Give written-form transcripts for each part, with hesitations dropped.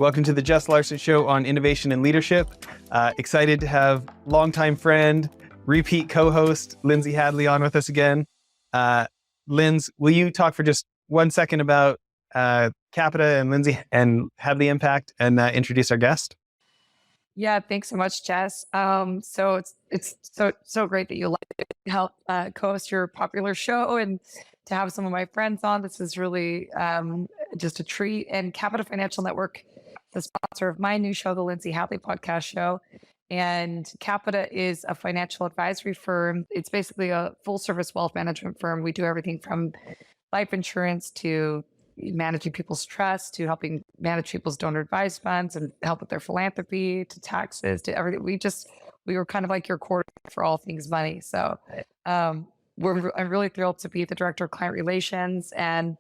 Welcome to the Jess Larsen Show on innovation and leadership. Excited to have longtime friend, repeat co-host, Lindsey Hadley on with us again. Linz, will you talk for just 1 second about Capita and Lindsey and Hadley Impact and introduce our guest? Yeah, thanks so much, Jess. So it's so great that you like to help co-host your popular show and to have some of my friends on. This is really just a treat. And Capita Financial Network, the sponsor of my new show, the Lindsey Hadley Podcast Show. And Capita is a financial advisory firm. It's basically a full service wealth management firm. We do everything from life insurance to managing people's trust, to helping manage people's donor advised funds and help with their philanthropy, to taxes, to everything. We were kind of like your quarterback for all things money. So I'm really thrilled to be the director of client relations. And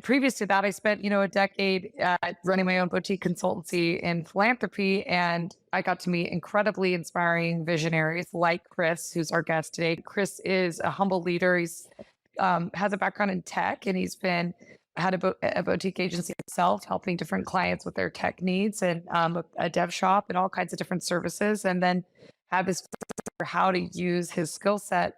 previous to that, I spent, a decade running my own boutique consultancy in philanthropy. And I got to meet incredibly inspiring visionaries like Chris, who's our guest today. Chris is a humble leader. He's has a background in tech, and he's had a boutique agency himself, helping different clients with their tech needs, and a dev shop and all kinds of different services. And then had this for how to use his skill set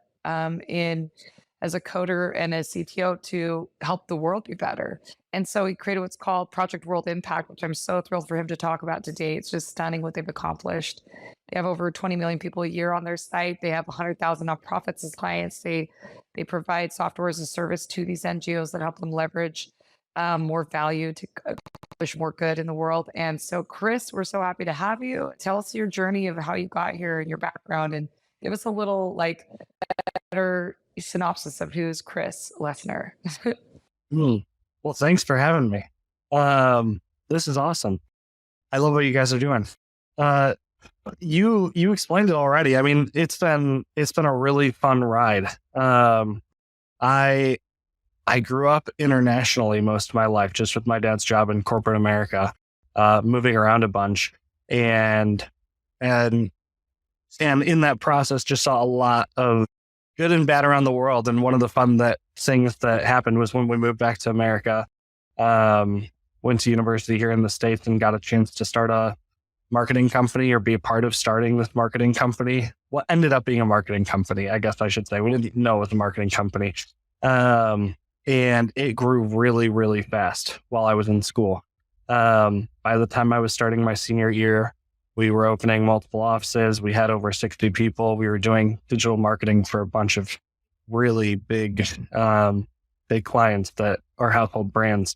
as a coder and a CTO to help the world be better. And so he created what's called Project World Impact, which I'm so thrilled for him to talk about today. It's just stunning what they've accomplished. They have over 20 million people a year on their site. They have 100,000 nonprofits as clients. They provide software as a service to these NGOs that help them leverage more value to accomplish more good in the world. And so, Chris, we're so happy to have you. Tell us your journey of how you got here and your background, and give us a little better synopsis of who's Chris Lesner. Well, thanks for having me. This is awesome. I love what you guys are doing. You explained it already. I mean, it's been a really fun ride. I grew up internationally most of my life, just with my dad's job in corporate America, moving around a bunch, and in that process, just saw a lot of good and bad around the world. And one of the fun things that happened was when we moved back to America, went to university here in the States and got a chance to start a marketing company, or be a part of starting this marketing company. What ended up being a marketing company, I guess I should say. We didn't know it was a marketing company. And it grew really, really fast while I was in school. By the time I was starting my senior year, we were opening multiple offices. We had over 60 people. We were doing digital marketing for a bunch of really big clients that are household brands.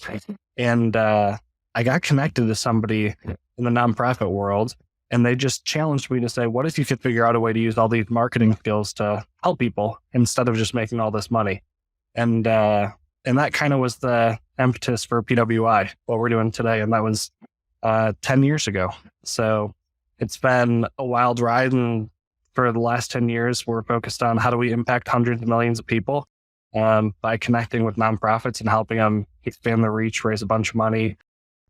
And I got connected to somebody in the nonprofit world, and they just challenged me to say, what if you could figure out a way to use all these marketing skills to help people instead of just making all this money? And that kind of was the impetus for PWI, what we're doing today. And that was 10 years ago. So it's been a wild ride. And for the last 10 years, we're focused on how do we impact hundreds of millions of people by connecting with nonprofits and helping them expand their reach, raise a bunch of money,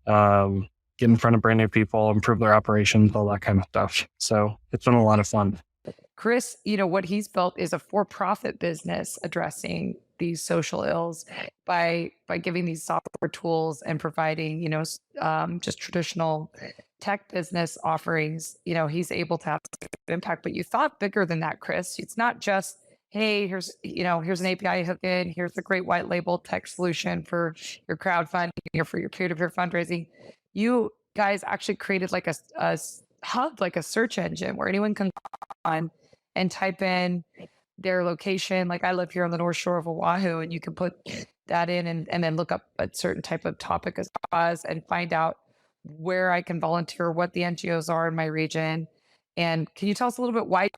get in front of brand new people, improve their operations, all that kind of stuff. So it's been a lot of fun. Chris, what he's built is a for-profit business addressing these social ills by giving these software tools and providing, just traditional tech business offerings. He's able to have impact. But you thought bigger than that, Chris. It's not just, hey, here's an API hook in, here's a great white label tech solution for your crowdfunding or for your peer-to-peer fundraising. You guys actually created like a hub, like a search engine where anyone can go on and type in their location. Like, I live here on the North Shore of Oahu, and you can put that in and then look up a certain type of topic as cause and find out where I can volunteer, what the NGOs are in my region. And can you tell us a little bit why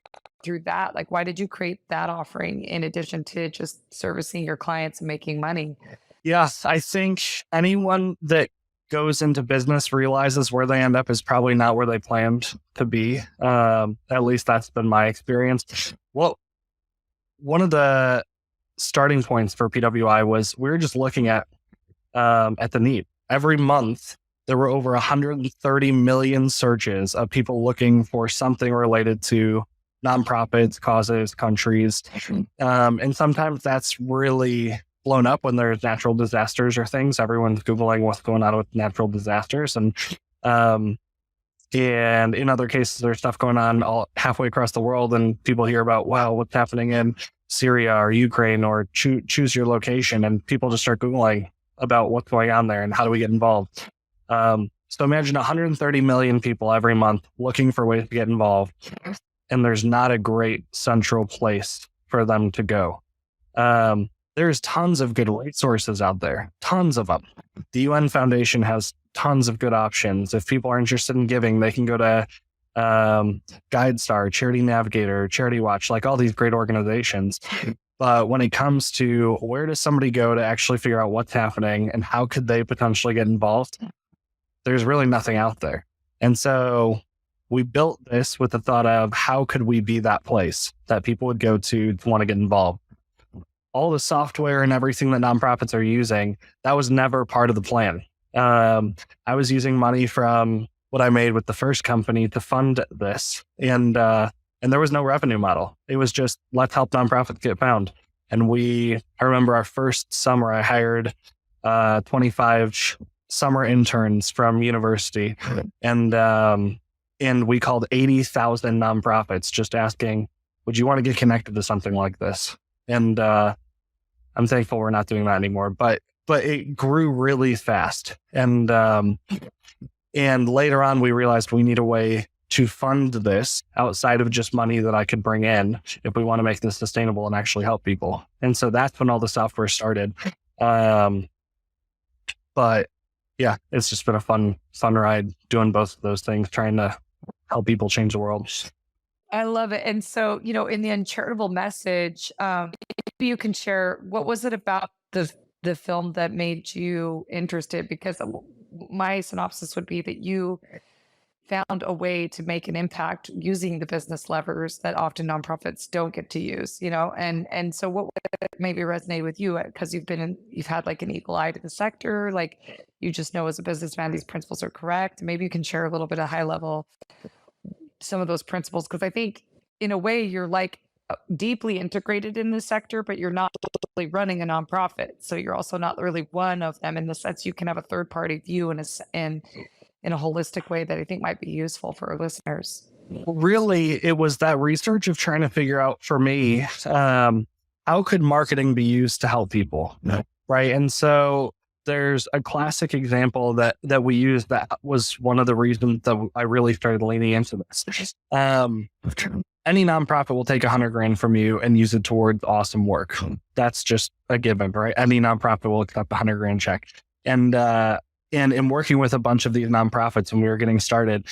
through that? Like, why did you create that offering in addition to just servicing your clients and making money? Yes, I think anyone that goes into business realizes where they end up is probably not where they planned to be. At least that's been my experience. Well, one of the starting points for PWI was we were just looking at the need. Every month, there were over 130 million searches of people looking for something related to nonprofits, causes, countries. And sometimes that's really blown up when there's natural disasters or things. Everyone's Googling what's going on with natural disasters. And And in other cases, there's stuff going on all halfway across the world, and people hear about, wow, what's happening in Syria or Ukraine, or choose your location, and people just start Googling about what's going on there and how do we get involved. So imagine 130 million people every month looking for ways to get involved, and there's not a great central place for them to go. There's tons of good resources out there, tons of them. The UN Foundation has tons of good options. If people are interested in giving, they can go to GuideStar, Charity Navigator, Charity Watch, like all these great organizations. But when it comes to where does somebody go to actually figure out what's happening and how could they potentially get involved, there's really nothing out there. And so we built this with the thought of how could we be that place that people would go to want to get involved. All the software and everything that nonprofits are using, that was never part of the plan. I was using money from what I made with the first company to fund this. And there was no revenue model. It was just, let's help nonprofits get found. And I remember our first summer, I hired 25 summer interns from university. And we called 80,000 nonprofits just asking, would you want to get connected to something like this? And I'm thankful we're not doing that anymore, but it grew really fast. And later on, we realized we need a way to fund this outside of just money that I could bring in if we want to make this sustainable and actually help people. And so that's when all the software started. But yeah, it's just been a fun ride doing both of those things, trying to help people change the world. I love it. And so, in the uncharitable message, maybe you can share, what was it about the film that made you interested? Because my synopsis would be that you found a way to make an impact using the business levers that often nonprofits don't get to use, and so what maybe resonated with you, because you've had like an eagle eye to the sector, like you just know as a businessman, these principles are correct. Maybe you can share a little bit of high level, some of those principles, because I think in a way you're like deeply integrated in the sector, but you're not really running a nonprofit. So you're also not really one of them in the sense you can have a third party view in a holistic way that I think might be useful for our listeners. Really, it was that research of trying to figure out for me, how could marketing be used to help people? Right. And so there's a classic example that we used that was one of the reasons that I really started leaning into this. Any nonprofit will take $100,000 from you and use it towards awesome work. That's just a given, right? Any nonprofit will accept a $100,000 check. And in working with a bunch of these nonprofits when we were getting started,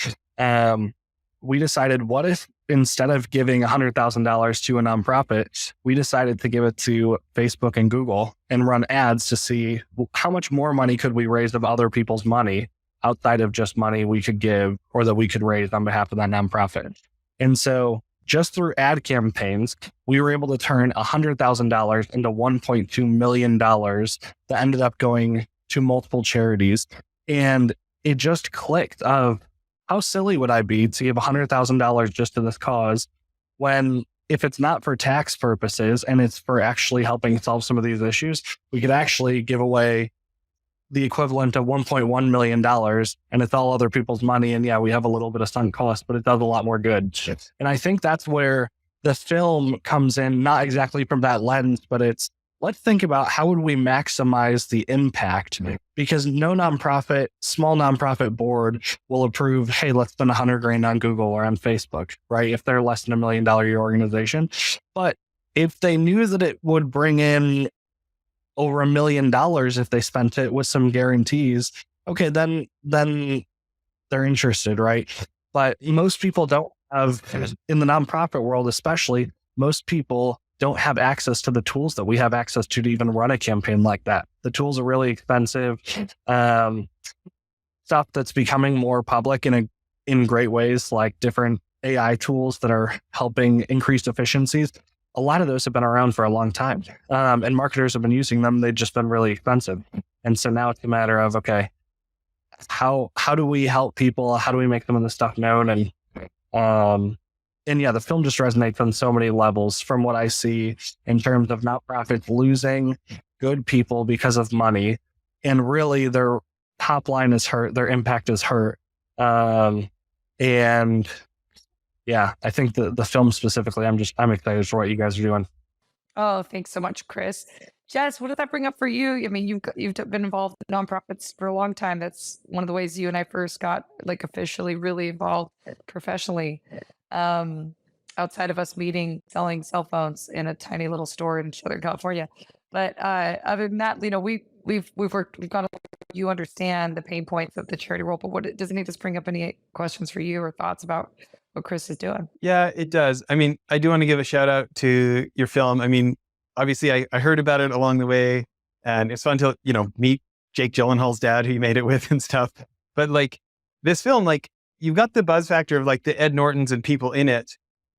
we decided, what if instead of giving $100,000 to a nonprofit, we decided to give it to Facebook and Google and run ads to see how much more money could we raise of other people's money outside of just money we could give or that we could raise on behalf of that nonprofit. And so just through ad campaigns, we were able to turn $100,000 into $1.2 million that ended up going to multiple charities. And it just clicked of, how silly would I be to give $100,000 just to this cause when, if it's not for tax purposes and it's for actually helping solve some of these issues, we could actually give away the equivalent of $1.1 million, and it's all other people's money. And yeah, we have a little bit of sunk cost, but it does a lot more good. And I think that's where the film comes in, not exactly from that lens, but it's, let's think about how would we maximize the impact, because no nonprofit, small nonprofit board will approve, hey, let's spend $100,000 on Google or on Facebook, right? If they're less than $1 million a year organization. But if they knew that it would bring in over $1 million if they spent it with some guarantees, okay, then they're interested, right? But most people don't have, in the nonprofit world especially, most people don't have access to the tools that we have access to even run a campaign like that. The tools are really expensive. Stuff that's becoming more public in great ways, like different AI tools that are helping increase efficiencies. A lot of those have been around for a long time, and marketers have been using them. They've just been really expensive. And so now it's a matter of, okay, how do we help people? How do we make some of this stuff known? And yeah, the film just resonates on so many levels from what I see in terms of nonprofits losing good people because of money. And really their top line is hurt, their impact is hurt. And yeah, I think the film specifically, I'm excited for what you guys are doing. Oh, thanks so much, Chris. Jess, what did that bring up for you? I mean, you've been involved in nonprofits for a long time. That's one of the ways you and I first got like officially really involved professionally. Um, Outside of us meeting, selling cell phones in a tiny little store in Southern California. But other than that, we've got you understand the pain points of the charity role. But doesn't it just bring up any questions for you or thoughts about what Chris is doing? Yeah, it does. I mean, I do want to give a shout out to your film. I mean, obviously I heard about it along the way, and it's fun to, meet Jake Gyllenhaal's dad who you made it with and stuff. But like this film, like you've got the buzz factor of like the Ed Nortons and people in it,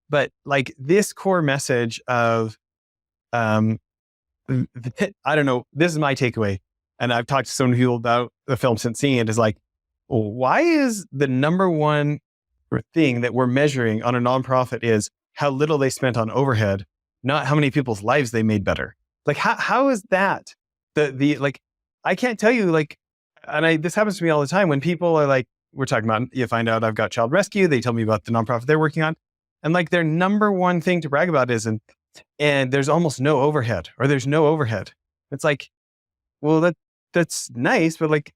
but like this core message of, I don't know, this is my takeaway. And I've talked to so many people about the film since seeing it, is like, why is the number one thing that we're measuring on a nonprofit is how little they spent on overhead, not how many people's lives they made better? Like, how is that the like, I can't tell you, like, and this happens to me all the time when people are like, we're talking about, you find out I've got child rescue. They tell me about the nonprofit they're working on. And like their number one thing to brag about is, and there's almost no overhead, or there's no overhead. It's like, well, that's nice, but like,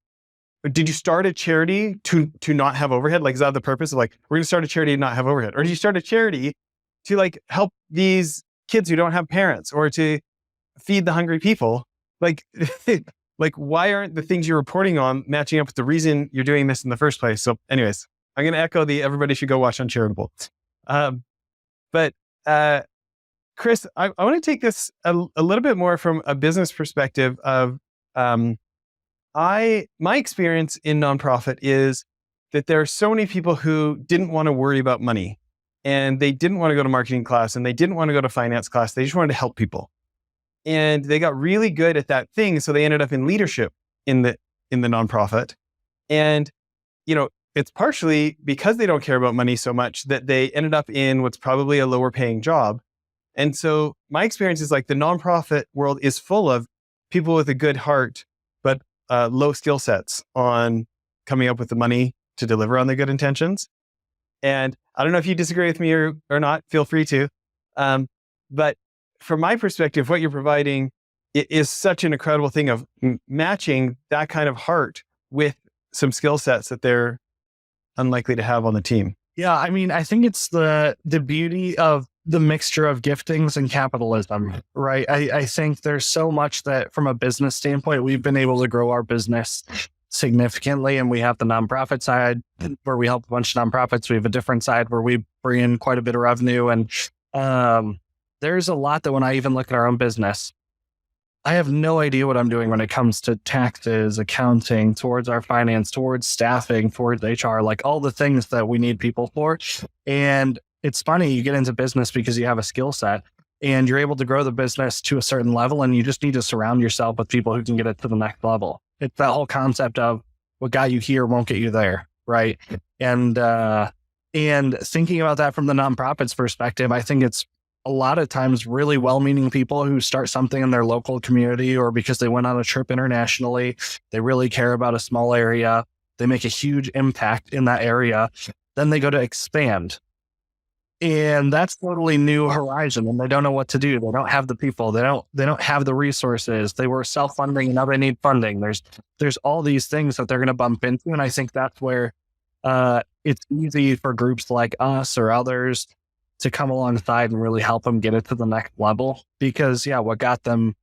did you start a charity to not have overhead? Like, is that the purpose of like, we're going to start a charity and not have overhead? Or do you start a charity to like help these kids who don't have parents, or to feed the hungry people? Like, like why aren't the things you're reporting on matching up with the reason you're doing this in the first place? So anyways, I'm going to echo everybody should go watch Uncharitable. But Chris, I want to take this a little bit more from a business perspective of, my experience in nonprofit is that there are so many people who didn't want to worry about money, and they didn't want to go to marketing class, and they didn't want to go to finance class. They just wanted to help people. And they got really good at that thing. So they ended up in leadership in the nonprofit. And, it's partially because they don't care about money so much that they ended up in what's probably a lower paying job. And so my experience is like the nonprofit world is full of people with a good heart, but low skill sets on coming up with the money to deliver on their good intentions. And I don't know if you disagree with me or not, feel free to. But from my perspective, what you're providing is such an incredible thing of matching that kind of heart with some skill sets that they're unlikely to have on the team. Yeah, I mean, I think it's the beauty of the mixture of giftings and capitalism, right? I think there's so much that from a business standpoint, we've been able to grow our business significantly. And we have the nonprofit side where we help a bunch of nonprofits. We have a different side where we bring in quite a bit of revenue. And there's a lot that when I even look at our own business, I have no idea what I'm doing when it comes to taxes, accounting, towards our finance, towards staffing, towards HR, like all the things that we need people for. And it's funny, you get into business because you have a skill set and you're able to grow the business to a certain level, and you just need to surround yourself with people who can get it to the next level. It's that whole concept of what got you here won't get you there, right? And thinking about that from the nonprofit's perspective, I think it's a lot of times really well-meaning people who start something in their local community, or because they went on a trip internationally, they really care about a small area, they make a huge impact in that area, then they go to expand. And that's totally new horizon, and they don't know what to do. They don't have the people, they don't have the resources. They were self-funding, now they need funding. There's all these things that they're going to bump into. And I think that's where it's easy for groups like us or others to come alongside and really help them get it to the next level. Because what got them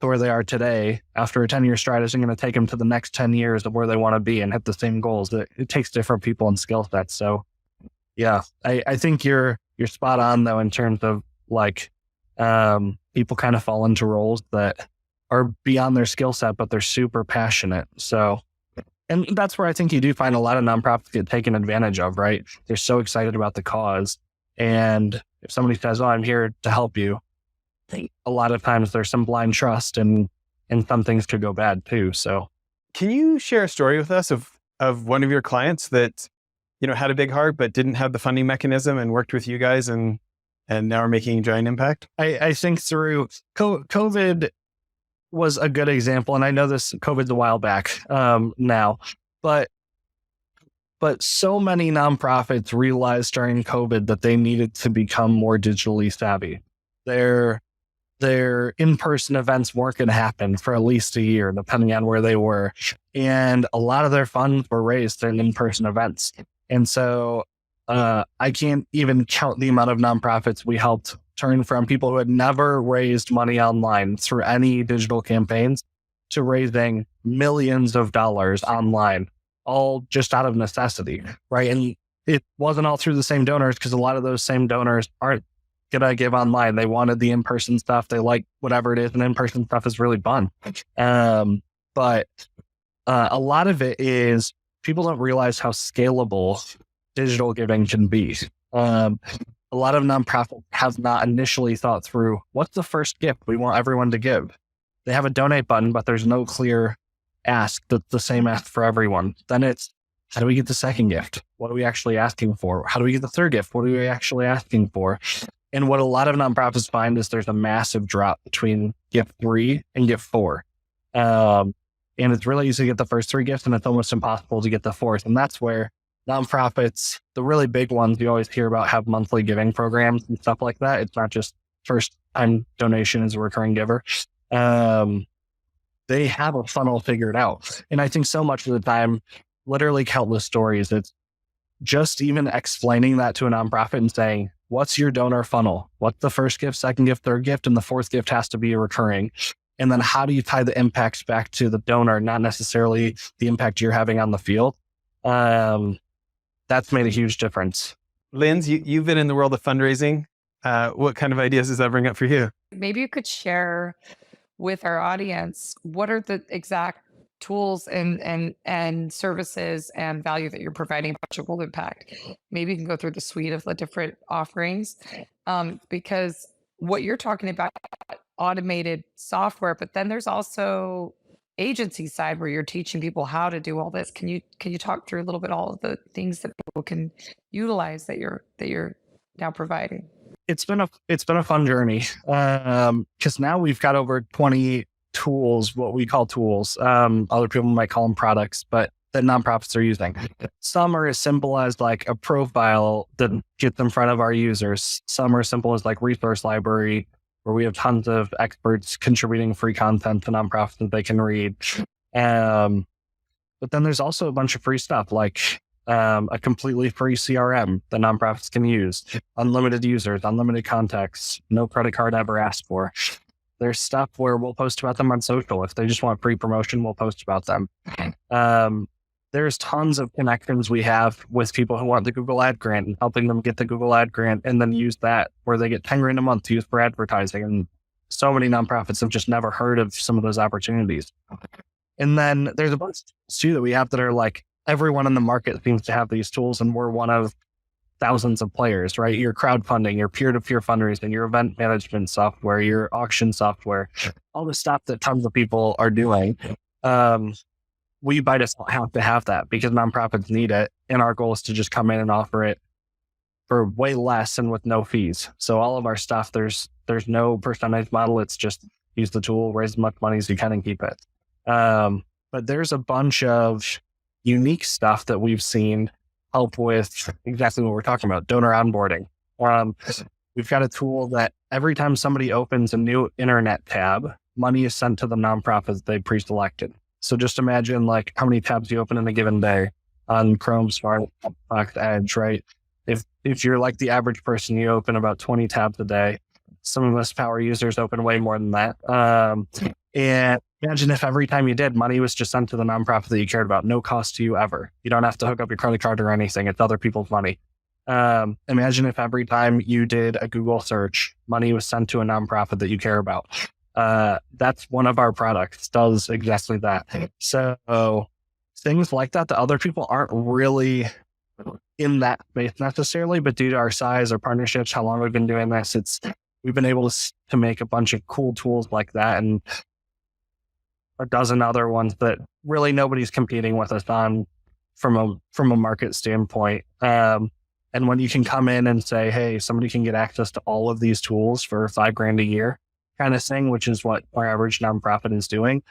to where they are today after a 10-year stride isn't going to take them to the next 10 years of where they want to be and hit the same goals. It takes different people and skill sets. So I think you're spot on though, in terms of like, people kind of fall into roles that are beyond their skill set, but they're super passionate. So, and that's where I think you do find a lot of nonprofits get taken advantage of, right? They're so excited about the cause. And if somebody says, "Oh, I'm here to help you," a lot of times there's some blind trust, and some things could go bad too. So, can you share a story with us of one of your clients that, had a big heart but didn't have the funding mechanism and worked with you guys and now are making a giant impact? I think through COVID was a good example, and I know this COVID's a while back now, but But so many nonprofits realized during COVID that they needed to become more digitally savvy. Their in-person events weren't going to happen for at least a year, depending on where they were. And a lot of their funds were raised in in-person events. And so I can't even count the amount of nonprofits we helped turn from people who had never raised money online through any digital campaigns to raising millions of dollars online, all just out of necessity, right? And it wasn't all through the same donors, because a lot of those same donors aren't going to give online. They wanted the in-person stuff. They like whatever it is, and in-person stuff is really fun. But a lot of it is people don't realize how scalable digital giving can be. A lot of nonprofits have not initially thought through, what's the first gift we want everyone to give? They have a donate button, but there's no clear ask that's the same ask for everyone. Then it's, how do we get the second gift? What are we actually asking for? How do we get the third gift? What are we actually asking for? And what a lot of nonprofits find is there's a massive drop between gift 3 and gift 4. And it's really easy to get the first 3 gifts, and it's almost impossible to get the fourth. And that's where nonprofits, the really big ones you always hear about, have monthly giving programs and stuff like that. It's not just first time donation as a recurring giver. They have a funnel figured out. And I think so much of the time, literally countless stories, it's just even explaining that to a nonprofit and saying, what's your donor funnel? What's the first gift, second gift, third gift, and the fourth gift has to be a recurring. And then how do you tie the impacts back to the donor, not necessarily the impact you're having on the field? That's made a huge difference. Linz, you've been in the world of fundraising. What kind of ideas does that bring up for you? Maybe you could share with our audience, what are the exact tools and services and value that you're providing Project Impact? Maybe you can go through the suite of the different offerings, because what you're talking about, automated software, but then there's also agency side where you're teaching people how to do all this. Can you talk through a little bit all of the things that people can utilize that you're now providing? It's been a fun journey, because now we've got over 20 tools, what we call tools. Other people might call them products, but that nonprofits are using. Some are as simple as like a profile that gets in front of our users. Some are as simple as like resource library, where we have tons of experts contributing free content to nonprofits that they can read. But then there's also a bunch of free stuff, like a completely free CRM that nonprofits can use, unlimited users, unlimited contacts, no credit card ever asked for. There's stuff where we'll post about them on social. If they just want free promotion, we'll post about them. There's tons of connections we have with people who want the Google Ad Grant and helping them get the Google Ad Grant and then use that, where they get 10 grand a month to use for advertising. And so many nonprofits have just never heard of some of those opportunities. And then there's a bunch too that we have that are like, everyone in the market seems to have these tools, and we're one of thousands of players, right? Your crowdfunding, your peer-to-peer fundraising, your event management software, your auction software, all the stuff that tons of people are doing. We by default have to have that because nonprofits need it. And our goal is to just come in and offer it for way less and with no fees. So all of our stuff, there's no percentage model. It's just use the tool, raise as much money as you can and keep it. But there's a bunch of unique stuff that we've seen help with exactly what we're talking about, donor onboarding. We've got a tool that every time somebody opens a new internet tab, money is sent to the nonprofits they pre-selected. So just imagine like how many tabs you open in a given day on Chrome, Firefox, Edge, right? If you're like the average person, you open about 20 tabs a day. Some of us power users open way more than that. And imagine if every time you did, money was just sent to the nonprofit that you cared about, no cost to you ever. You don't have to hook up your credit card or anything. It's other people's money. Imagine if every time you did a Google search, money was sent to a nonprofit that you care about. That's one of our products, does exactly that. So things like that other people aren't really in that space necessarily, but due to our size, our partnerships, how long we've been doing this, we've been able to make a bunch of cool tools like that and a dozen other ones that really nobody's competing with us on from a market standpoint. And when you can come in and say, hey, somebody can get access to all of these tools for $5,000 a year kind of thing, which is what our average nonprofit is doing,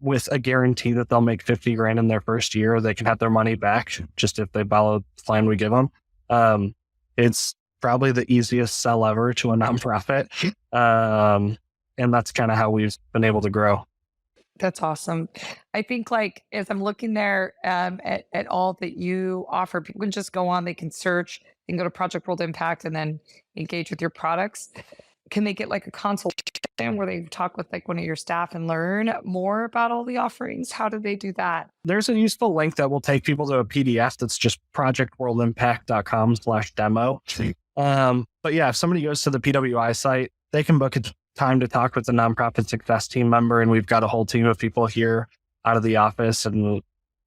with a guarantee that they'll make 50 grand in their first year. They can have their money back just if they follow the plan we give them. It's probably the easiest sell ever to a nonprofit. And that's kind of how we've been able to grow. That's awesome. I think like as I'm looking there at all that you offer, people can just go on, they can search, they can go to Project World Impact and then engage with your products. Can they get like a consultation where they talk with like one of your staff and learn more about all the offerings? How do they do that? There's a useful link that will take people to a PDF that's just projectworldimpact.com/demo. But yeah, if somebody goes to the PWI site, they can book a time to talk with the nonprofit success team member. And we've got a whole team of people here out of the office, and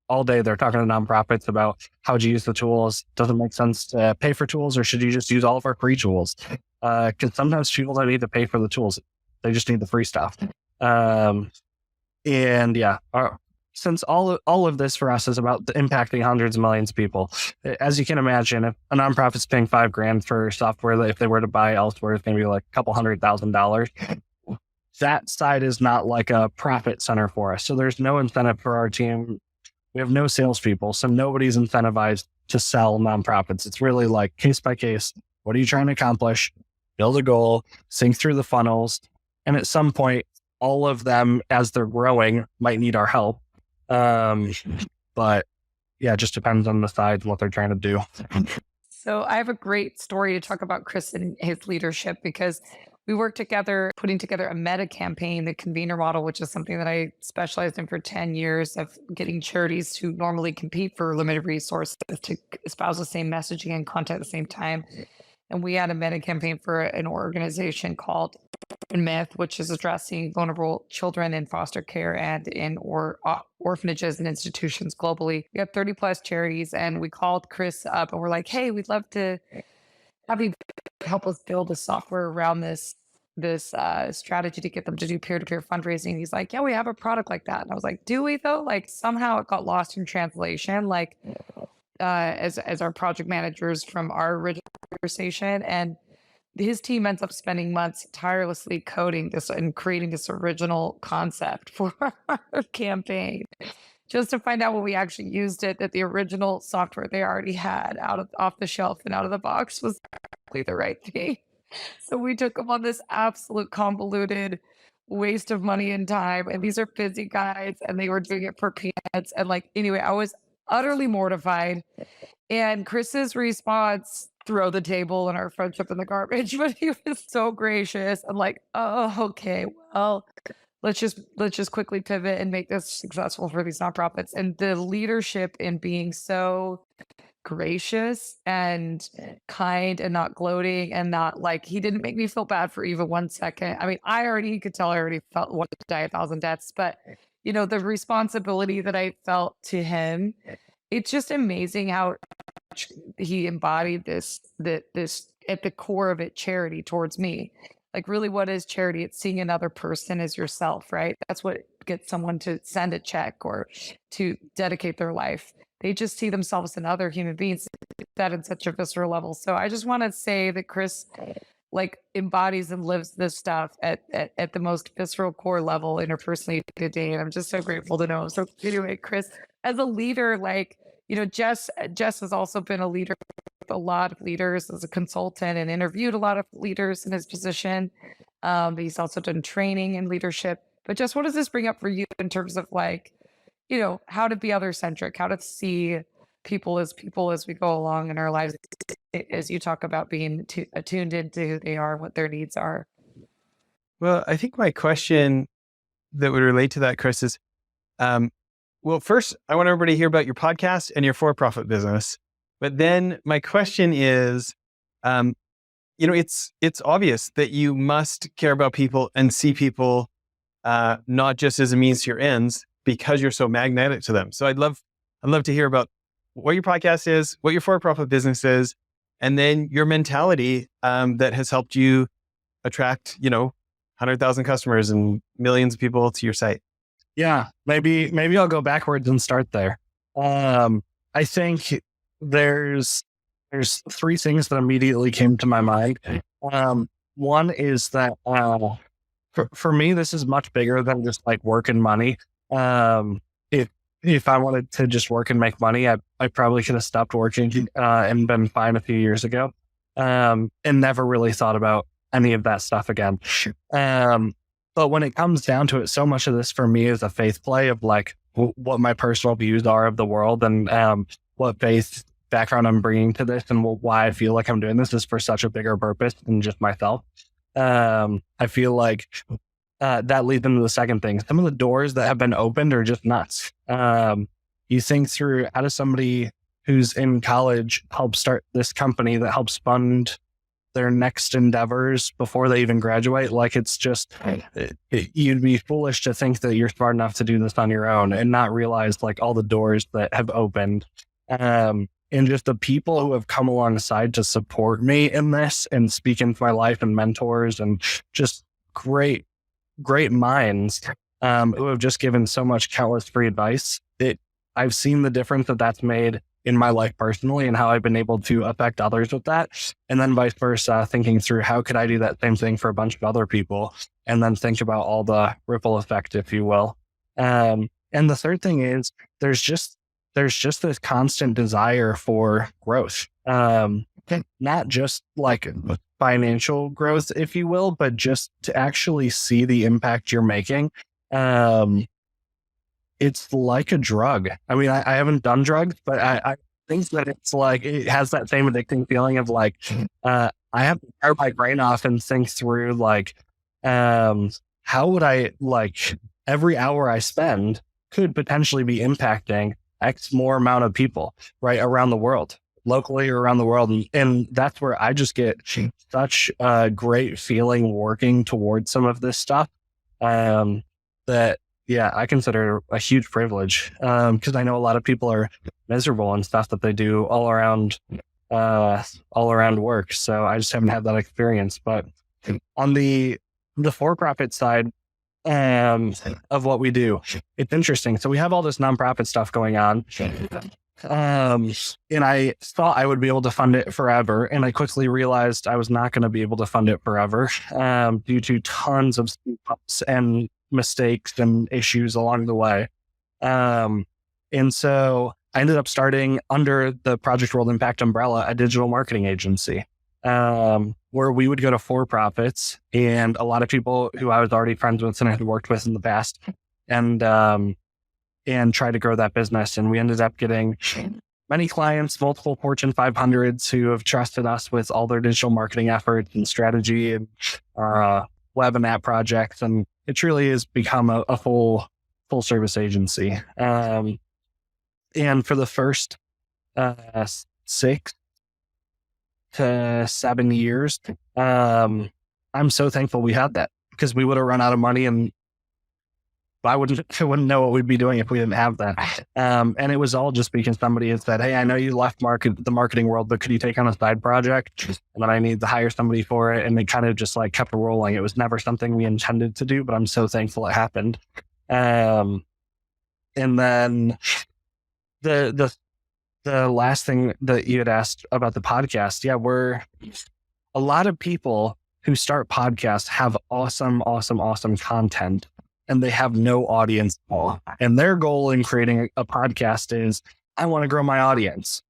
all day they're talking to nonprofits about how would you use the tools? Does it make sense to pay for tools, or should you just use all of our free tools? Because sometimes people don't need to pay for the tools. They just need the free stuff. And yeah, since all of this for us is about impacting hundreds of millions of people, as you can imagine, if a nonprofit's paying $5,000 for software that if they were to buy elsewhere, it's going to be like a couple $100,000. That side is not like a profit center for us. So there's no incentive for our team. We have no salespeople, so nobody's incentivized to sell nonprofits. It's really like case by case. What are you trying to accomplish? Build a goal, think through the funnels. And at some point, all of them, as they're growing, might need our help. But yeah, it just depends on the size and what they're trying to do. So I have a great story to talk about Chris and his leadership, because we worked together putting together a meta campaign, the convener model, which is something that I specialized in for 10 years, of getting charities who normally compete for limited resources to espouse the same messaging and content at the same time. And we had a meta campaign for an organization called Myth, which is addressing vulnerable children in foster care and in orphanages and institutions globally. We have 30 plus charities, and we called Chris up and we're like, hey, we'd love to have you help us build a software around this strategy to get them to do peer-to-peer fundraising. He's like, yeah, we have a product like that. And I was like, do we though? Like somehow it got lost in translation, like as our project managers from our original conversation. And his team ends up spending months tirelessly coding this and creating this original concept for our campaign, just to find out when we actually used it that the original software they already had off the shelf and out of the box was exactly the right thing. So we took them on this absolute convoluted waste of money and time. And these are busy guys, and they were doing it for peanuts. And like, anyway, I was utterly mortified. And Chris's response, throw the table and our friendship in the garbage, but he was so gracious. I'm like, oh, okay, well, let's just quickly pivot and make this successful for these nonprofits. And the leadership in being so gracious and kind and not gloating, and not like, he didn't make me feel bad for even 1 second. I mean, you could tell I already felt wanted to die 1,000 deaths, but you know, the responsibility that I felt to him, it's just amazing how he embodied this at the core of it, charity towards me. Like, really, what is charity? It's seeing another person as yourself, right? That's what gets someone to send a check or to dedicate their life. They just see themselves in other human beings, that in such a visceral level. So I just want to say that Chris like embodies and lives this stuff at the most visceral core level interpersonally today. And I'm just so grateful to know him. So anyway, Chris, as a leader, like, you know, Jess has also been a leader with a lot of leaders as a consultant and interviewed a lot of leaders in his position. He's also done training and leadership. But Jess, what does this bring up for you in terms of like, you know, how to be other centric, how to see people as we go along in our lives, as you talk about being attuned into who they are, what their needs are? Well, I think my question that would relate to that, Chris, is, well, first, I want everybody to hear about your podcast and your for-profit business. But then my question is, you know, it's obvious that you must care about people and see people not just as a means to your ends, because you're so magnetic to them. So I'd love to hear about what your podcast is, what your for-profit business is, and then your mentality that has helped you attract, you know, 100,000 customers and millions of people to your site. Yeah, maybe I'll go backwards and start there. I think there's three things that immediately came to my mind. One is that for me, this is much bigger than just like work and money. If I wanted to just work and make money, I probably could have stopped working and been fine a few years ago, and never really thought about any of that stuff again. But when it comes down to it, so much of this for me is a faith play of like what my personal views are of the world, and what faith background I'm bringing to this, and why I feel like I'm doing this is for such a bigger purpose than just myself. I feel like that leads into the second thing. Some of the doors that have been opened are just nuts. You think through, how does somebody who's in college help start this company that helps fund their next endeavors before they even graduate? Like, it's just, you'd be foolish to think that you're smart enough to do this on your own and not realize like all the doors that have opened. And just the people who have come alongside to support me in this and speak into my life, and mentors, and just great minds who have just given so much countless free advice. I've seen the difference that that's made in my life personally, and how I've been able to affect others with that. And then vice versa, thinking through how could I do that same thing for a bunch of other people, and then think about all the ripple effect, if you will. And the third thing is there's just this constant desire for growth. Not just like financial growth, if you will, but just to actually see the impact you're making. It's like a drug. I mean, I haven't done drugs, but I think that it's like, it has that same addicting feeling of like, I have to tear my brain off and think through like, how would I, like, every hour I spend could potentially be impacting X more amount of people, right, around the world, locally or around the world. And that's where I just get such a great feeling working towards some of this stuff, that, yeah, I consider a huge privilege, because I know a lot of people are miserable and stuff that they do all around work. So I just haven't had that experience. But on the for-profit side of what we do, it's interesting. So we have all this nonprofit stuff going on. And I thought I would be able to fund it forever. And I quickly realized I was not going to be able to fund it forever, due to tons of ups and mistakes and issues along the way. And so I ended up starting under the Project World Impact umbrella, a digital marketing agency, where we would go to for-profits and a lot of people who I was already friends with and had worked with in the past, and try to grow that business. And we ended up getting many clients, multiple Fortune 500s who have trusted us with all their digital marketing efforts and strategy and web and app projects. And it truly has become a full service agency. And for the first 6 to 7 years, I'm so thankful we had that, because we would have run out of money, and I wouldn't know what we'd be doing if we didn't have that. And it was all just because somebody had said, hey, I know you left the marketing world, but could you take on a side project? And then I need to hire somebody for it. And it kind of just like kept rolling. It was never something we intended to do, but I'm so thankful it happened. And then the last thing that you had asked about the podcast. Yeah, a lot of people who start podcasts have awesome content, and they have no audience at all. And their goal in creating a podcast is, I want to grow my audience.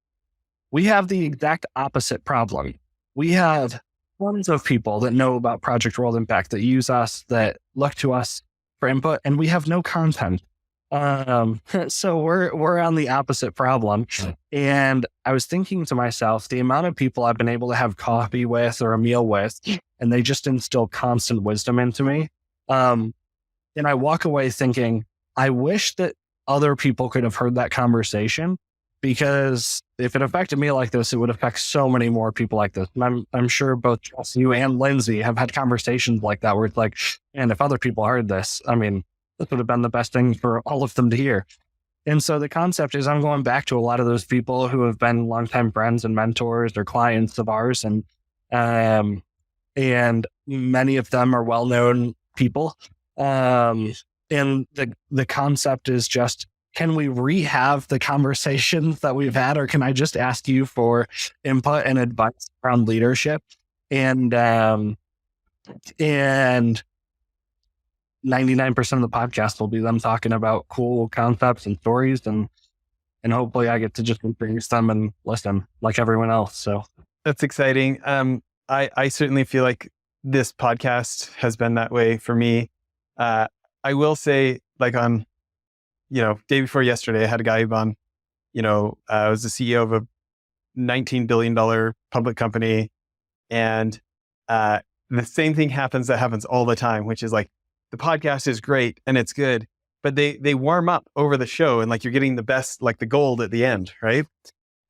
We have the exact opposite problem. We have tons of people that know about Project World Impact, that use us, that look to us for input, and we have no content. So we're on the opposite problem. And I was thinking to myself, the amount of people I've been able to have coffee with or a meal with, and they just instill constant wisdom into me. And I walk away thinking, I wish that other people could have heard that conversation, because if it affected me like this, it would affect so many more people like this. And I'm sure both you and Lindsey have had conversations like that, where it's like, and if other people heard this, I mean, this would have been the best thing for all of them to hear. And so the concept is, I'm going back to a lot of those people who have been longtime friends and mentors or clients of ours. And many of them are well-known people. And the concept is just, can we re-have the conversations that we've had, or can I just ask you for input and advice around leadership? And 99% of the podcast will be them talking about cool concepts and stories, and hopefully I get to just introduce them and listen like everyone else. So that's exciting. I certainly feel like this podcast has been that way for me. I will say, like on, day before yesterday, I had a guy on, I was the CEO of a $19 billion public company. And the same thing happens that happens all the time, which is like, the podcast is great and it's good, but they warm up over the show and like you're getting the best, like the gold at the end, right?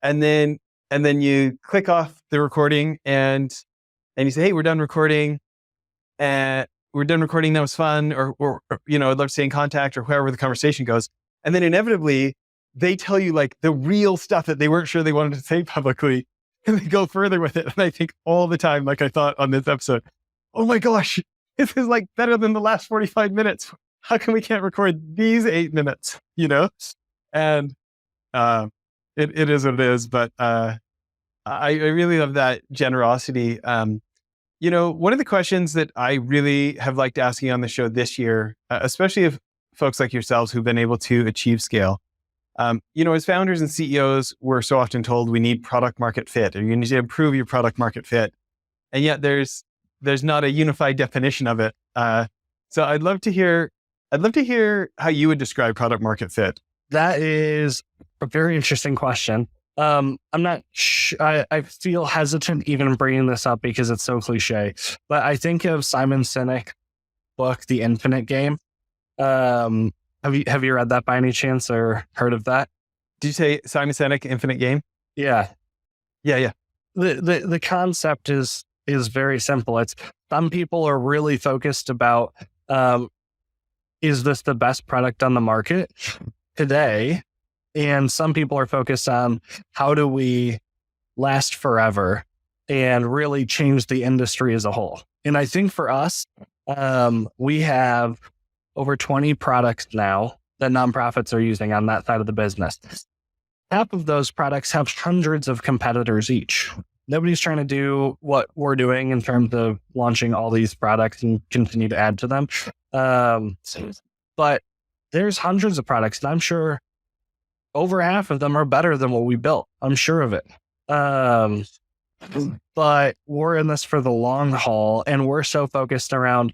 And then you click off the recording and you say, hey, we're done recording. That was fun, or I'd love to stay in contact, or wherever the conversation goes. And then inevitably they tell you like the real stuff that they weren't sure they wanted to say publicly, and they go further with it. And I think all the time, like I thought on this episode, oh my gosh, this is like better than the last 45 minutes. How come we can't record these 8 minutes, And it is what it is. But I really love that generosity. One of the questions that I really have liked asking on the show this year, especially if folks like yourselves who've been able to achieve scale, as founders and CEOs, we're so often told we need product market fit, or you need to improve your product market fit. And yet there's not a unified definition of it. So I'd love to hear how you would describe product market fit. that is a very interesting question. I'm not I feel hesitant even bringing this up because it's so cliche, but I think of Simon Sinek's book, The Infinite Game. Have you read that by any chance or heard of that? Did you say Simon Sinek, Infinite Game? Yeah. Yeah. The concept is very simple. It's some people are really focused about, is this the best product on the market today? And some people are focused on how do we last forever and really change the industry as a whole. And I think for us, we have over 20 products now that nonprofits are using on that side of the business. Half of those products have hundreds of competitors each. Nobody's trying to do what we're doing in terms of launching all these products and continue to add to them. But there's hundreds of products, and I'm sure over half of them are better than what we built. I'm sure of it. But we're in this for the long haul, and we're so focused around,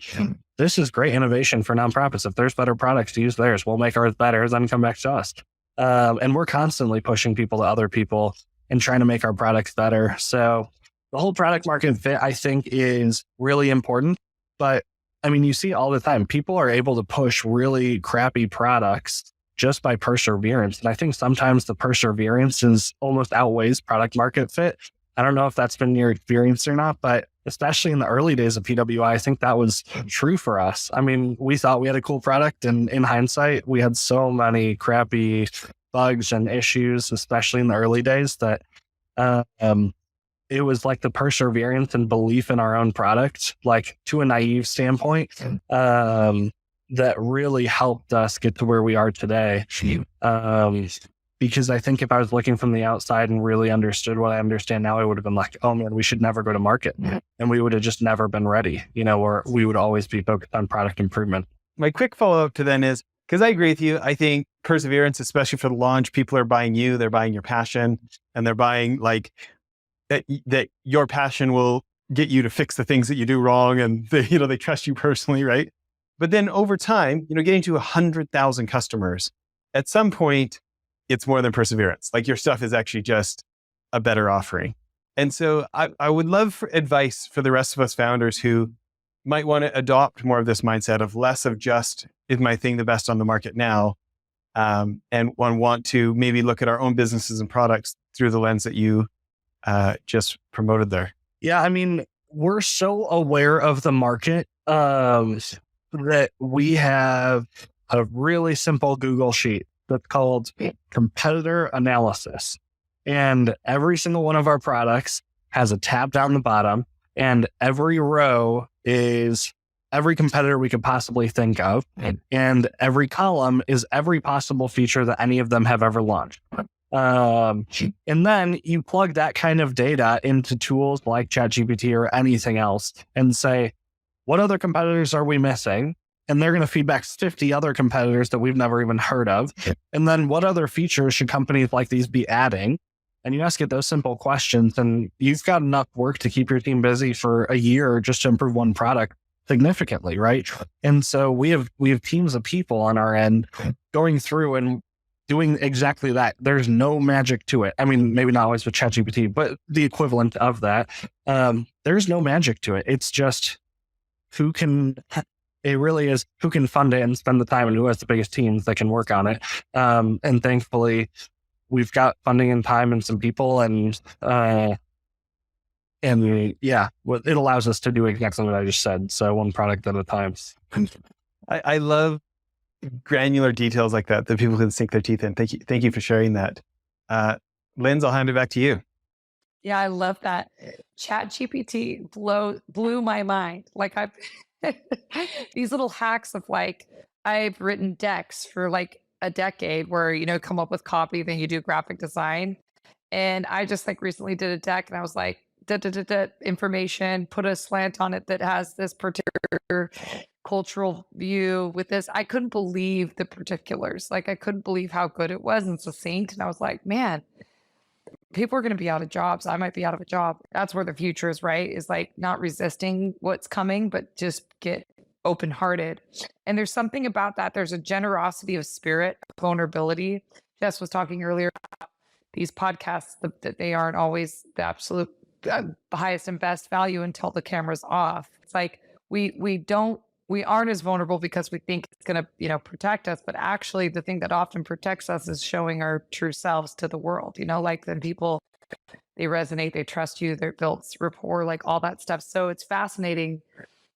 this is great innovation for nonprofits. If there's better products, to use theirs. We'll make ours better, then come back to us. And we're constantly pushing people to other people and trying to make our products better. So the whole product market fit, I think, is really important. But I mean, you see all the time, people are able to push really crappy products just by perseverance. And I think sometimes the perseverance is almost outweighs product market fit. I don't know if that's been your experience or not, but especially in the early days of PWI, I think that was true for us. I mean, we thought we had a cool product, and in hindsight, we had so many crappy bugs and issues, especially in the early days, that it was like the perseverance and belief in our own product, like to a naive standpoint, that really helped us get to where we are today. Because I think if I was looking from the outside and really understood what I understand now, I would have been like, oh man, we should never go to market. And we would have just never been ready, or we would always be focused on product improvement. My quick follow-up to then is, because I agree with you, I think perseverance, especially for the launch, people are buying you, they're buying your passion, and they're buying like that your passion will get you to fix the things that you do wrong, and they trust you personally, right? But then over time, getting to 100,000 customers, at some point, it's more than perseverance. Like your stuff is actually just a better offering. And so I would love for advice for the rest of us founders who might want to adopt more of this mindset of less of just, is my thing the best on the market now? And want to maybe look at our own businesses and products through the lens that you just promoted there. Yeah, I mean, we're so aware of the market that we have a really simple Google sheet that's called competitor analysis. And every single one of our products has a tab down the bottom, and every row is every competitor we could possibly think of. And every column is every possible feature that any of them have ever launched. And then you plug that kind of data into tools like ChatGPT or anything else and say, what other competitors are we missing? and they're going to feedback 50 other competitors that we've never even heard of. And then what other features should companies like these be adding? And you ask it those simple questions, and you've got enough work to keep your team busy for a year just to improve one product significantly, right? And so we have teams of people on our end going through and doing exactly that. There's no magic to it. I mean, maybe not always with ChatGPT, but the equivalent of that. There's no magic to it. It's just it really is who can fund it and spend the time, and who has the biggest teams that can work on it. And thankfully, we've got funding and time and some people, and yeah, it allows us to do exactly what I just said. So one product at a time. I love granular details like that people can sink their teeth in. Thank you for sharing that. Linz, I'll hand it back to you. Yeah, I love that. ChatGPT blew my mind. Like these little hacks of like, I've written decks for like a decade where, come up with copy, then you do graphic design. And I just like recently did a deck and I was like, information, put a slant on it that has this particular cultural view with this. I couldn't believe the particulars. Like I couldn't believe how good it was and succinct. And I was like, man, people are going to be out of jobs. I might be out of a job. That's where the future is, right? Is like not resisting what's coming, but just get open-hearted. And there's something about that. There's a generosity of spirit, vulnerability. Jess was talking earlier about these podcasts, that they aren't always the absolute highest and best value until the camera's off. It's like we aren't as vulnerable because we think it's going to, protect us. But actually, the thing that often protects us is showing our true selves to the world. Like then people, they resonate, they trust you, they're built rapport, like all that stuff. So it's fascinating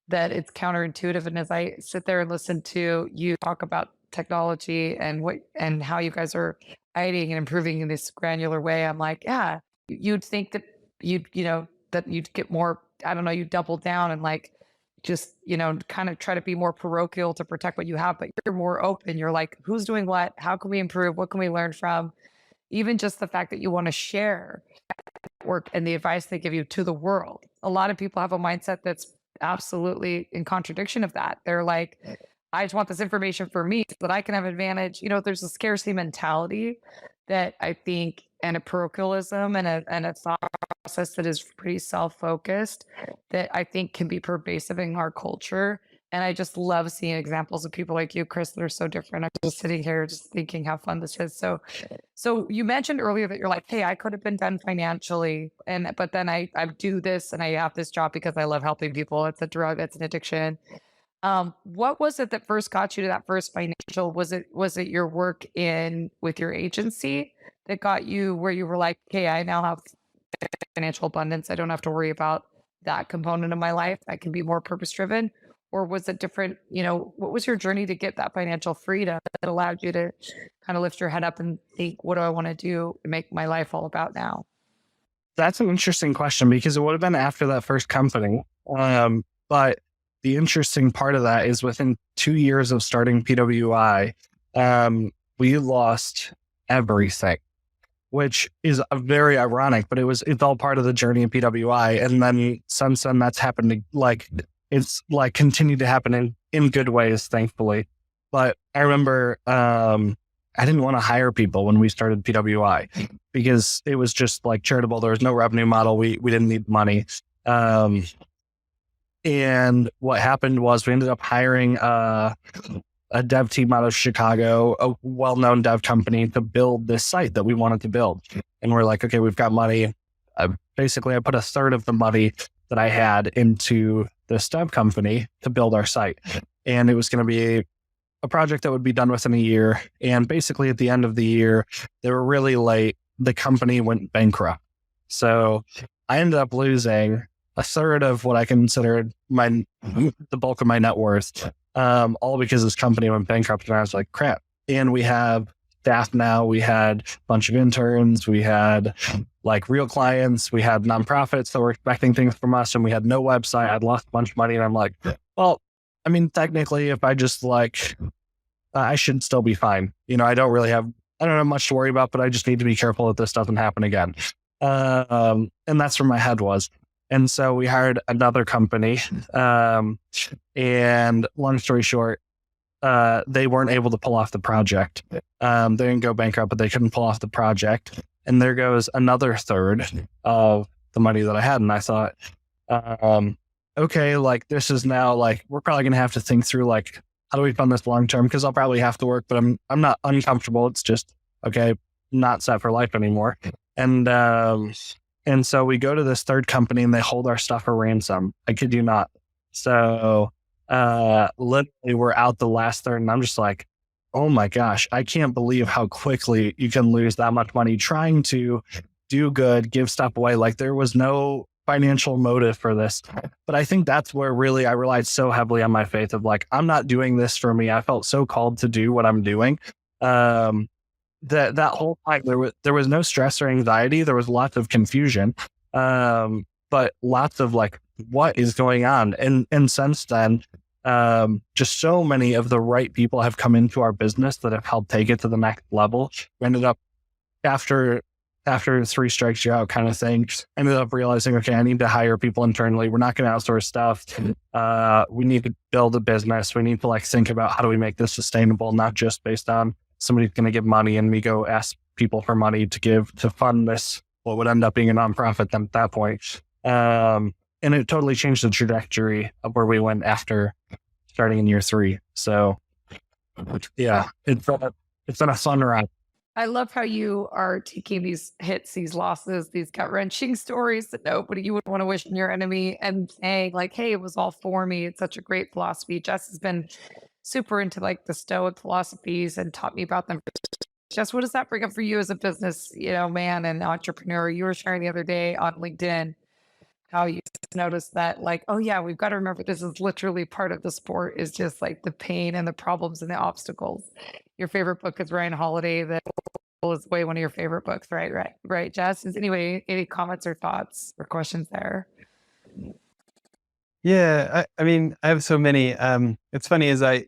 that it's counterintuitive. And as I sit there and listen to you talk about technology and how you guys are ideating and improving in this granular way, I'm like, yeah, you'd think that you'd get more, I don't know, you double down and like, just, kind of try to be more parochial to protect what you have, but you're more open. You're like, who's doing what? How can we improve? What can we learn from? Even just the fact that you want to share work and the advice they give you to the world. A lot of people have a mindset that's absolutely in contradiction of that. They're like, I just want this information for me so that I can have advantage. There's a scarcity mentality that I think, and a parochialism and a thought process that is pretty self-focused that I think can be pervasive in our culture. And I just love seeing examples of people like you, Chris, that are so different. I'm just sitting here just thinking how fun this is. So you mentioned earlier that you're like, hey, I could have been done financially, but then I do this and I have this job because I love helping people. It's a drug, it's an addiction. What was it that first got you to that first financial? Was it your work with your agency that got you where you were like, hey, I now have financial abundance. I don't have to worry about that component of my life. I can be more purpose driven. Or was it different? What was your journey to get that financial freedom that allowed you to kind of lift your head up and think, what do I want to do to make my life all about now? That's an interesting question because it would have been after that first company. But the interesting part of that is within 2 years of starting PWI, we lost everything, which is very ironic, but it's all part of the journey of PWI. And then since then, that's happened it's continued to happen in good ways, thankfully. But I remember, I didn't want to hire people when we started PWI because it was just like charitable. There was no revenue model. We didn't need money. And what happened was we ended up hiring a dev team out of Chicago, a well-known dev company, to build this site that we wanted to build. And we're like, okay, we've got money. I put a third of the money that I had into this dev company to build our site. And it was going to be a project that would be done within a year. And basically at the end of the year, they were really late. The company went bankrupt. So I ended up losing a third of what I considered the bulk of my net worth, all because this company went bankrupt. And I was like, crap. And we have staff now. We had a bunch of interns. We had like real clients. We had nonprofits that were expecting things from us, and we had no website. I'd lost a bunch of money, and I'm like, well, I mean, technically, if I just I should still be fine. I don't have much to worry about, but I just need to be careful that this doesn't happen again. And that's where my head was. And so we hired another company. And long story short, they weren't able to pull off the project. They didn't go bankrupt, but they couldn't pull off the project. And there goes another third of the money that I had. And I thought, okay, like this is now like, we're probably going to have to think through like, how do we fund this long term? Because I'll probably have to work, but I'm not uncomfortable. It's just, okay, not set for life anymore. And so we go to this third company and they hold our stuff for ransom. I kid you not. So literally we're out the last third and I'm just like, oh my gosh, I can't believe how quickly you can lose that much money trying to do good, give stuff away. Like there was no financial motive for this. But I think that's where really I relied so heavily on my faith of like, I'm not doing this for me. I felt so called to do what I'm doing. That whole time there was no stress or anxiety. There was lots of confusion. But lots of like, what is going on? And since then, just so many of the right people have come into our business that have helped take it to the next level. We ended up after 3 strikes you're out kind of thing, ended up realizing, okay, I need to hire people internally. We're not going to outsource stuff. We need to build a business. We need to like think about how do we make this sustainable, not just based on somebody's going to give money and we go ask people for money to fund this, what would end up being a nonprofit then at that point. And it totally changed the trajectory of where we went after starting in year 3. So yeah, it's been a fun ride. I love how you are taking these hits, these losses, these gut-wrenching stories that nobody you would want to wish on your enemy and saying like, hey, it was all for me. It's such a great philosophy. Jess has been super into like the Stoic philosophies and taught me about them. Jess, what does that bring up for you as a business, man and entrepreneur? You were sharing the other day on LinkedIn how you noticed that like, oh yeah, we've got to remember this is literally part of the sport is just like the pain and the problems and the obstacles. Your favorite book is Ryan Holiday. That is way one of your favorite books, right, Jess? Anyway, any comments or thoughts or questions there? Yeah, I mean, I have so many. It's funny as with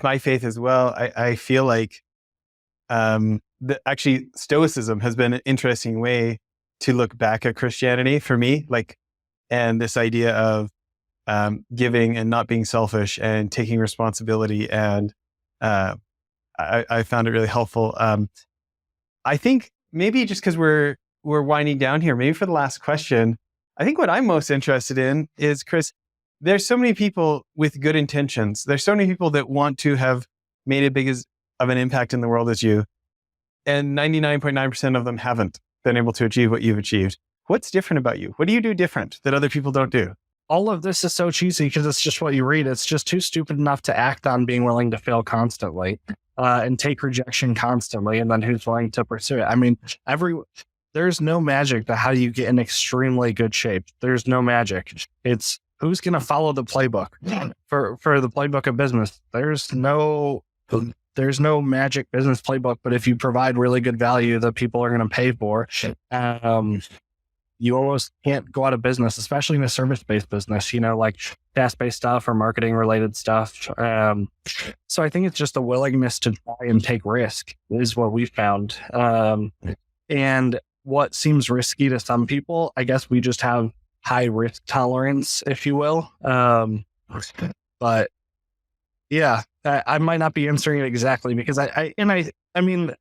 my faith as well, I feel like actually Stoicism has been an interesting way to look back at Christianity for me, and this idea of giving and not being selfish and taking responsibility. And I found it really helpful. I think maybe just because we're winding down here, maybe for the last question, I think what I'm most interested in is, Chris, there's so many people with good intentions. There's so many people that want to have made as big of an impact in the world as you, and 99.9% of them haven't been able to achieve what you've achieved. What's different about you? What do you do different that other people don't do? All of this is so cheesy because it's just what you read. It's just too stupid enough to act on being willing to fail constantly and take rejection constantly. And then who's willing to pursue it? I mean, there's no magic to how you get in extremely good shape. There's no magic. It's who's going to follow the playbook for the playbook of business. There's no magic business playbook, but if you provide really good value that people are going to pay for, you almost can't go out of business, especially in a service-based business, like task-based stuff or marketing-related stuff. So I think it's just a willingness to try and take risk is what we found. And what seems risky to some people, I guess we just have high risk tolerance, if you will. But yeah, I might not be answering it exactly because I mean,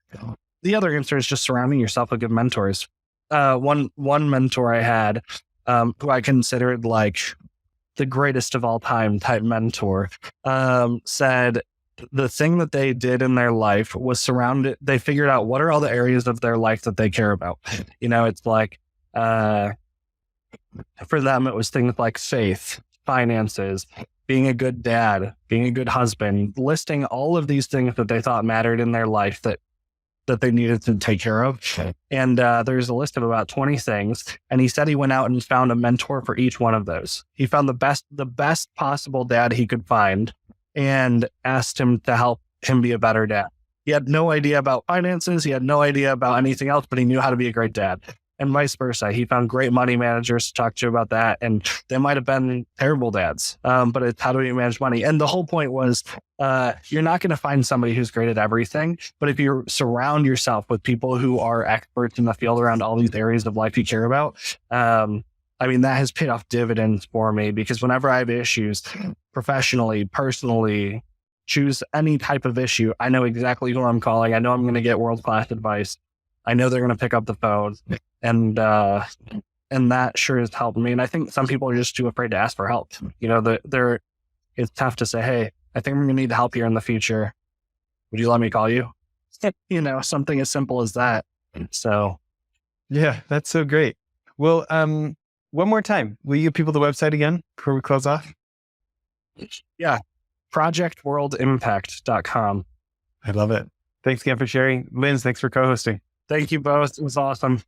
the other answer is just surrounding yourself with good mentors. One mentor I had, who I considered like the greatest of all time type mentor, said the thing that they did in their life was they figured out what are all the areas of their life that they care about. It's like, for them, it was things like faith, finances, being a good dad, being a good husband, listing all of these things that they thought mattered in their life that they needed to take care of. And there's a list of about 20 things. And he said he went out and found a mentor for each one of those. He found the best possible dad he could find and asked him to help him be a better dad. He had no idea about finances. He had no idea about anything else, but he knew how to be a great dad. and vice versa. He found great money managers to talk to about that. And they might have been terrible dads, but it's how do we manage money? And the whole point was, you're not going to find somebody who's great at everything, but if you surround yourself with people who are experts in the field around all these areas of life you care about, that has paid off dividends for me, because whenever I have issues professionally, personally, choose any type of issue, I know exactly who I'm calling. I know I'm going to get world-class advice. I know they're going to pick up the phone, and that sure has helped me. And I think some people are just too afraid to ask for help. It's tough to say, hey, I think I'm going to need help here in the future. Would you let me call you? Something as simple as that. So, yeah, that's so great. Well, one more time, will you give people the website again before we close off? Yeah, projectworldimpact.com. I love it. Thanks again for sharing. Linz, thanks for co-hosting. Thank you both. It was awesome.